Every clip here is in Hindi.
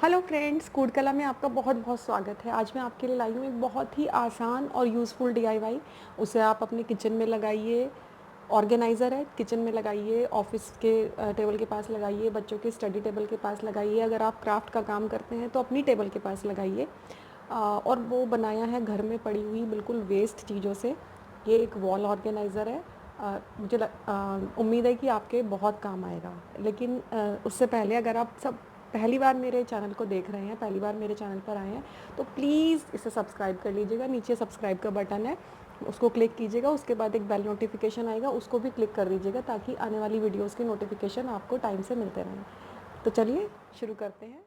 हेलो फ्रेंड्स, फूड कला में आपका बहुत बहुत स्वागत है। आज मैं आपके लिए लाई हूँ एक बहुत ही आसान और यूज़फुल डीआईवाई। उसे आप अपने किचन में लगाइए। ऑर्गेनाइज़र है, किचन में लगाइए, ऑफिस के टेबल के पास लगाइए, बच्चों के स्टडी टेबल के पास लगाइए। अगर आप क्राफ्ट का काम करते हैं तो अपनी टेबल के पास लगाइए। और वो बनाया है घर में पड़ी हुई बिल्कुल वेस्ट चीज़ों से। ये एक वॉल ऑर्गेनाइज़र है। मुझे उम्मीद है कि आपके बहुत काम आएगा। लेकिन उससे पहले अगर आप सब पहली बार मेरे चैनल को देख रहे हैं, पहली बार मेरे चैनल पर आए हैं, तो प्लीज़ इसे सब्सक्राइब कर लीजिएगा। नीचे सब्सक्राइब का बटन है, उसको क्लिक कीजिएगा। उसके बाद एक बेल नोटिफिकेशन आएगा, उसको भी क्लिक कर दीजिएगा ताकि आने वाली वीडियोस के नोटिफिकेशन आपको टाइम से मिलते रहें। तो चलिए शुरू करते हैं।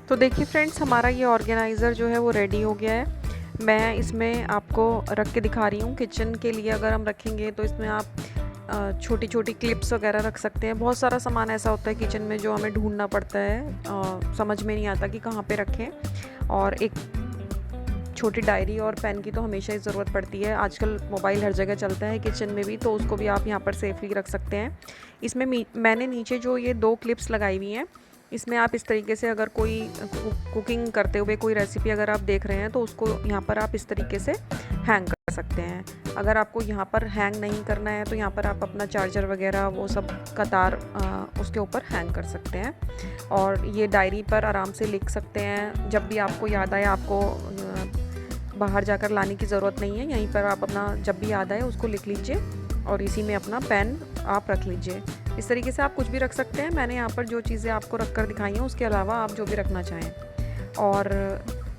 तो देखिए फ्रेंड्स, हमारा ये ऑर्गेनाइज़र जो है वो रेडी हो गया है। मैं इसमें आपको रख के दिखा रही हूँ। किचन के लिए अगर हम रखेंगे तो इसमें आप छोटी छोटी क्लिप्स वगैरह रख सकते हैं। बहुत सारा सामान ऐसा होता है किचन में जो हमें ढूंढना पड़ता है, समझ में नहीं आता कि कहाँ पे रखें। और एक छोटी डायरी और पेन की तो हमेशा ही ज़रूरत पड़ती है। आजकल मोबाइल हर जगह चलता है किचन में भी, तो उसको भी आप यहाँ पर सेफली रख सकते हैं। इसमें मैंने नीचे जो ये 2 क्लिप्स लगाई हुई हैं, इसमें आप इस तरीके से अगर कोई कुकिंग करते हुए कोई रेसिपी अगर आप देख रहे हैं तो उसको यहाँ पर आप इस तरीके से हैंग कर सकते हैं। अगर आपको यहाँ पर हैंग नहीं करना है तो यहाँ पर आप अपना चार्जर वगैरह वो सब का तार उसके ऊपर हैंग कर सकते हैं। और ये डायरी पर आराम से लिख सकते हैं। जब भी आपको याद आए, आपको बाहर जाकर लाने की ज़रूरत नहीं है, यहीं पर आप अपना जब भी याद आए उसको लिख लीजिए और इसी में अपना पेन आप रख लीजिए। इस तरीके से आप कुछ भी रख सकते हैं। मैंने यहाँ पर जो चीज़ें आपको रख कर दिखाई हैं उसके अलावा आप जो भी रखना चाहें। और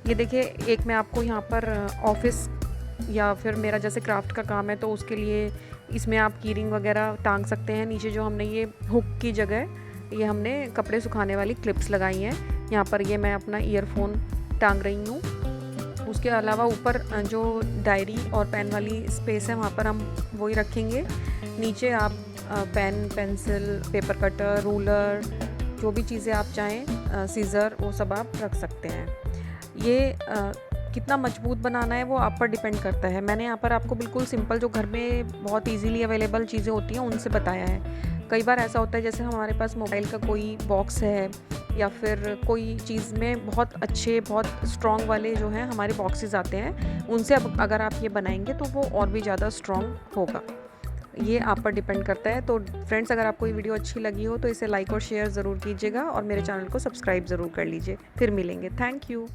ये देखिए, एक मैं आपको यहाँ पर ऑफिस या फिर मेरा जैसे क्राफ्ट का काम है तो उसके लिए इसमें आप कीरिंग वगैरह टांग सकते हैं। नीचे जो हमने ये हुक की जगह ये हमने कपड़े सुखाने वाली क्लिप्स लगाई हैं। यहाँ पर ये मैं अपना ईयरफोन टांग रही हूँ। उसके अलावा ऊपर जो डायरी और पेन वाली स्पेस है वहाँ पर हम वही रखेंगे। नीचे आप pen, pencil, paper cutter, ruler, जो भी चीज़ें आप चाहें, सीज़र, वो सब आप रख सकते हैं। ये कितना मजबूत बनाना है वो आप पर डिपेंड करता है। मैंने यहाँ पर आपको बिल्कुल सिंपल जो घर में बहुत इजीली अवेलेबल चीज़ें होती हैं उनसे बताया है। कई बार ऐसा होता है जैसे हमारे पास मोबाइल का कोई बॉक्स है या फिर कोई चीज़ में बहुत अच्छे, बहुत स्ट्रॉन्ग वाले जो हैं हमारे बॉक्सेस आते हैं, उनसे अब अगर आप ये बनाएंगे तो वो और भी ज़्यादा स्ट्रॉन्ग होगा। ये आप पर डिपेंड करता है। तो फ्रेंड्स, अगर आपको ये वीडियो अच्छी लगी हो तो इसे लाइक और शेयर ज़रूर कीजिएगा और मेरे चैनल को सब्सक्राइब ज़रूर कर लीजिए। फिर मिलेंगे। Thank you.